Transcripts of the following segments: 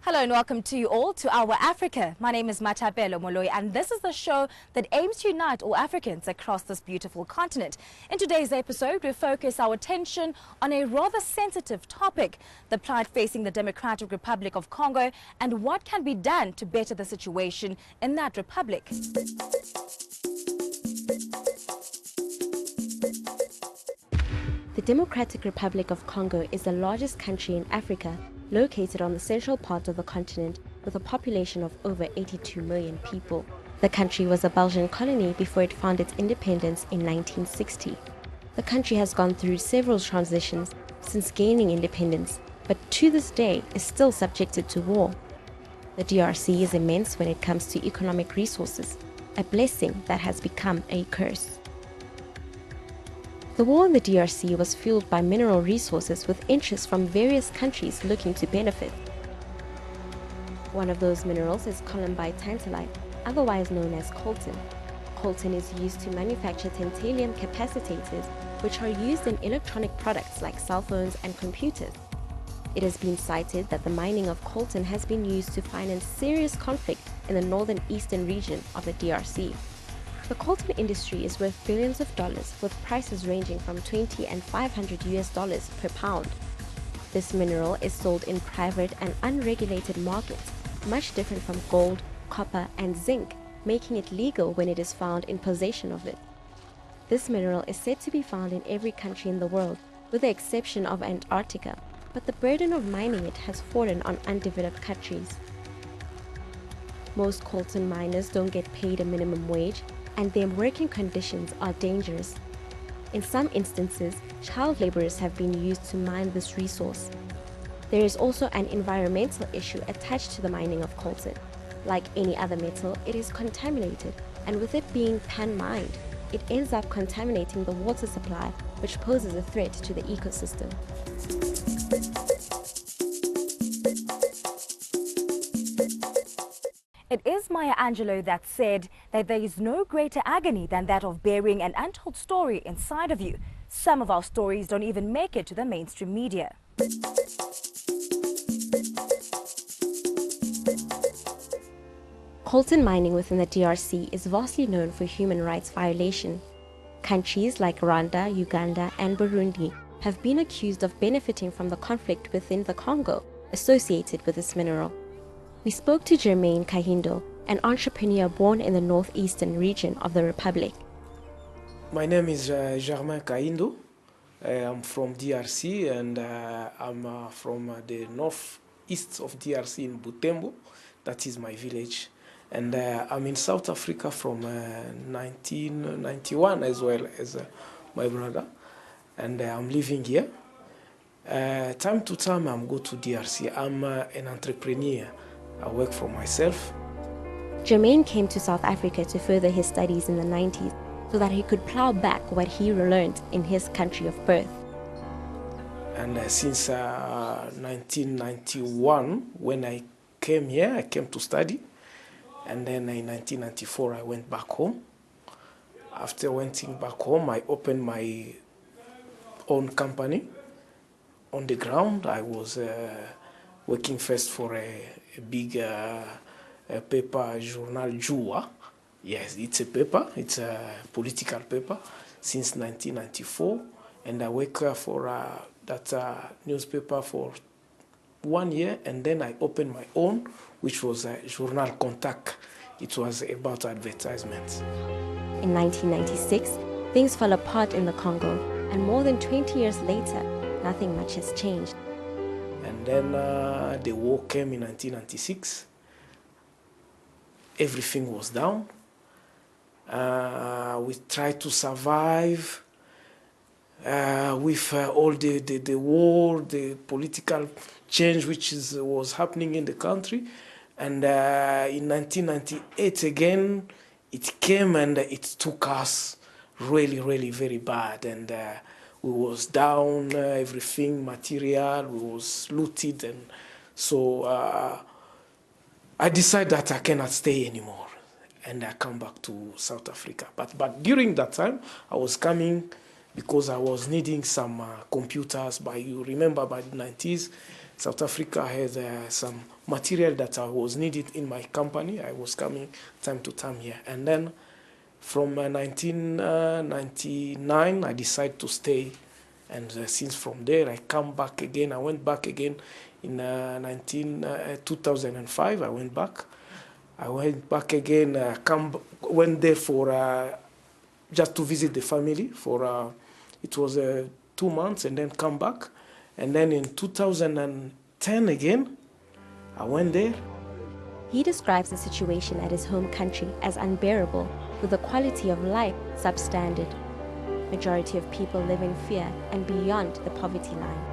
Hello and welcome to you all to Our Africa. My name is Matapelo Moloi and this is the show that aims to unite all Africans across this beautiful continent. In today's episode, we focus our attention on a rather sensitive topic, the plight facing the Democratic Republic of Congo and what can be done to better the situation in that republic. The Democratic Republic of Congo is the largest country in Africa, located on the central part of the continent with a population of over 82 million people. The country was a Belgian colony before it found its independence in 1960. The country has gone through several transitions since gaining independence, but to this day is still subjected to war. The DRC is immense when it comes to economic resources, a blessing that has become a curse. The war in the DRC was fueled by mineral resources with interests from various countries looking to benefit. One of those minerals is columnite tantalite, otherwise known as coltan. Coltan is used to manufacture tantalum capacitors, which are used in electronic products like cell phones and computers. It has been cited that the mining of coltan has been used to finance serious conflict in the northern eastern region of the DRC. The coltan industry is worth billions of dollars, with prices ranging from $20 and $500 per pound. This mineral is sold in private and unregulated markets, much different from gold, copper, and zinc, making it legal when it is found in possession of it. This mineral is said to be found in every country in the world, with the exception of Antarctica, but the burden of mining it has fallen on undeveloped countries. Most coltan miners don't get paid a minimum wage, and their working conditions are dangerous. In some instances, child laborers have been used to mine this resource. There is also an environmental issue attached to the mining of coltan. Like any other metal, it is contaminated, and with it being pan-mined, it ends up contaminating the water supply, which poses a threat to the ecosystem. It is Maya Angelou that said that there is no greater agony than that of bearing an untold story inside of you. Some of our stories don't even make it to the mainstream media. Coltan mining within the DRC is vastly known for human rights violation. Countries like Rwanda, Uganda, and Burundi have been accused of benefiting from the conflict within the Congo associated with this mineral. We spoke to Germain Kahindo, an entrepreneur born in the northeastern region of the Republic. My name is Germain Kahindo. I'm from DRC and I'm from the northeast of DRC in Butembo. That is my village. And I'm in South Africa from 1991 as well as my brother. And I'm living here. Time to time I'm go to DRC. I'm an entrepreneur. I work for myself. Germain came to South Africa to further his studies in the 90s so that he could plow back what he learned in his country of birth. And since 1991, when I came here, I came to study. And then in 1994, I went back home. After went back home, I opened my own company on the ground. I was working first for a big paper journal, Jua. Yes, it's a paper. It's a political paper since 1994. And I worked for that newspaper for 1 year. And then I opened my own, which was a Journal Contact. It was about advertisements. In 1996, things fell apart in the Congo. And more than 20 years later, nothing much has changed. And then the war came in 1996. Everything was down. We tried to survive with all the war, the political change which was happening in the country. And in 1998 again, it came and it took us really, really very bad. And we was down, everything, material, we was looted. And so I decided that I cannot stay anymore. And I come back to South Africa. But during that time, I was coming because I was needing some computers. You remember by the 90s, South Africa had some material that I was needed in my company. I was coming time to time here. And then from 1999, I decided to stay. And since from there, I come back again. I went back again in 2005. I went back. I went back again, went there for just to visit the family for, it was 2 months, and then come back. And then in 2010 again, I went there. He describes the situation at his home country as unbearable, with the quality of life substandard. Majority of people live in fear and beyond the poverty line.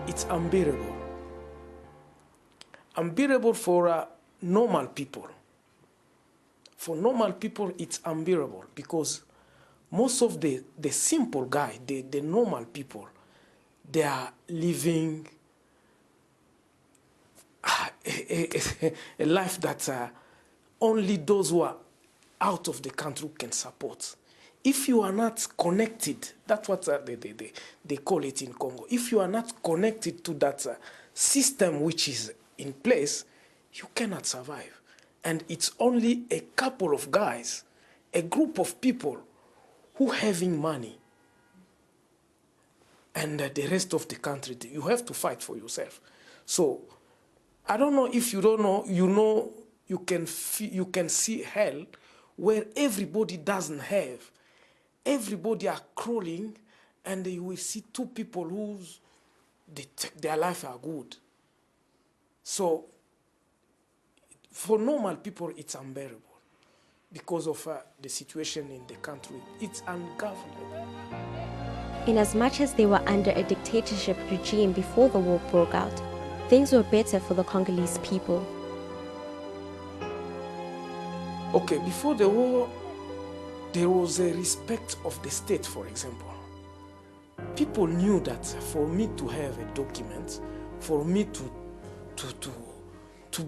It's unbearable. Unbearable for normal people. For normal people, it's unbearable because most of the simple guy, the normal people, they are living a life that only those who are out of the country can support. If you are not connected, that's what they call it in Congo. If you are not connected to that system which is in place, you cannot survive. And it's only a couple of guys, a group of people who having money. And the rest of the country, you have to fight for yourself. So, I don't know if you don't know, you can see hell where everybody doesn't have. Everybody are crawling, and you will see two people whose their life are good. So, for normal people, it's unbearable because of the situation in the country. It's ungovernable. Inasmuch as they were under a dictatorship regime before the war broke out, things were better for the Congolese people. Okay, before the war, there was a respect of the state, for example. People knew that for me to have a document, for me to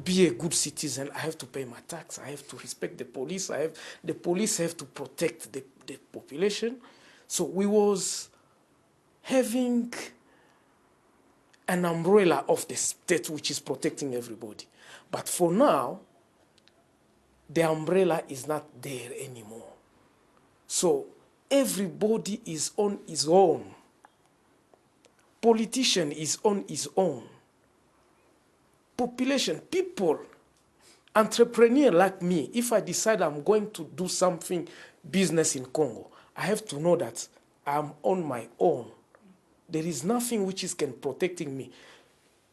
be a good citizen, I have to pay my tax, I have to respect the police, the police have to protect the population. So we was having an umbrella of the state which is protecting everybody. But for now, the umbrella is not there anymore. So everybody is on his own. Politician is on his own. Population, people, entrepreneur like me, if I decide I'm going to do something, business in Congo, I have to know that I'm on my own. There is nothing which is protecting me.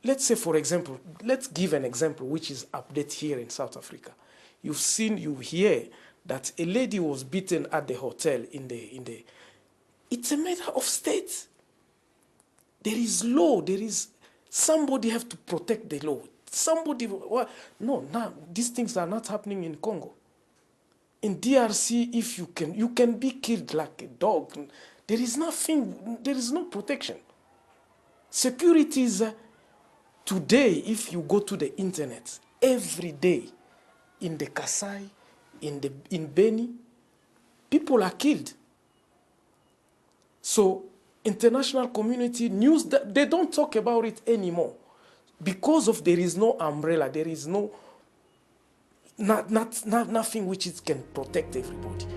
Let's say, for example, let's give an example which is update here in South Africa. You hear that a lady was beaten at the hotel it's a matter of state. There is law, somebody have to protect the law. These things are not happening in Congo. In DRC, if you can be killed like a dog. There is no protection. Security is, today, if you go to the internet, every day, in the Kasai, in Beni, people are killed. So, international community news, they don't talk about it anymore. Because there is no umbrella, there is nothing which can protect everybody.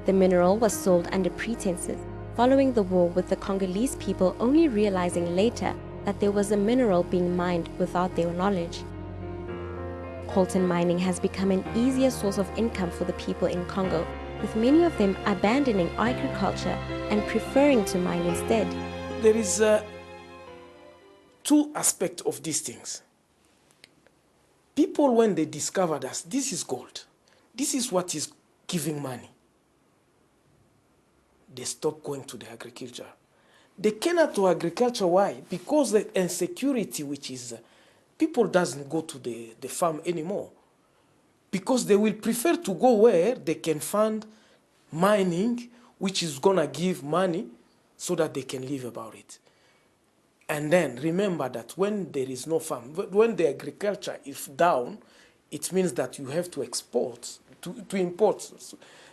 The mineral was sold under pretenses, following the war, with the Congolese people only realizing later that there was a mineral being mined without their knowledge. Coltan mining has become an easier source of income for the people in Congo, with many of them abandoning agriculture and preferring to mine instead. There is two aspects of these things. People, when they discover that this is gold, this is what is giving money, they stop going to the agriculture. They cannot do agriculture. Why? Because the insecurity, which is, people doesn't go to the farm anymore. Because they will prefer to go where they can fund mining, which is going to give money so that they can live about it. And then remember that when there is no farm, when the agriculture is down, it means that you have to export, to import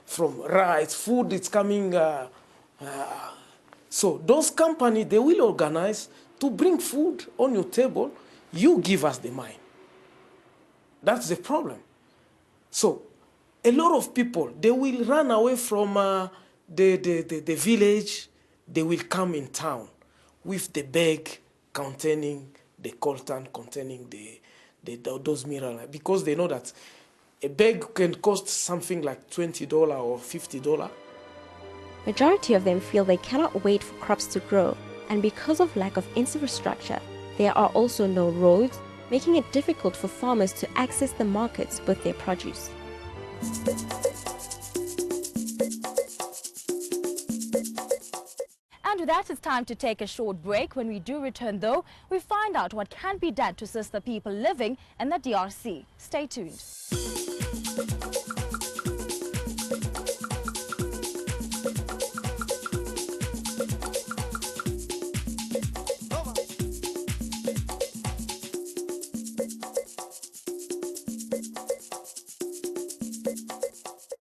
from rice, food is coming. So those companies, they will organize to bring food on your table, you give us the mine. That's the problem. So a lot of people, they will run away from the village, they will come in town with the bag containing the coltan, containing those minerals, because they know that a bag can cost something like $20 or $50. Majority of them feel they cannot wait for crops to grow, and because of lack of infrastructure, there are also no roads, making it difficult for farmers to access the markets with their produce. And with that, it's time to take a short break. When we do return, though, we find out what can be done to assist the people living in the DRC. Stay tuned.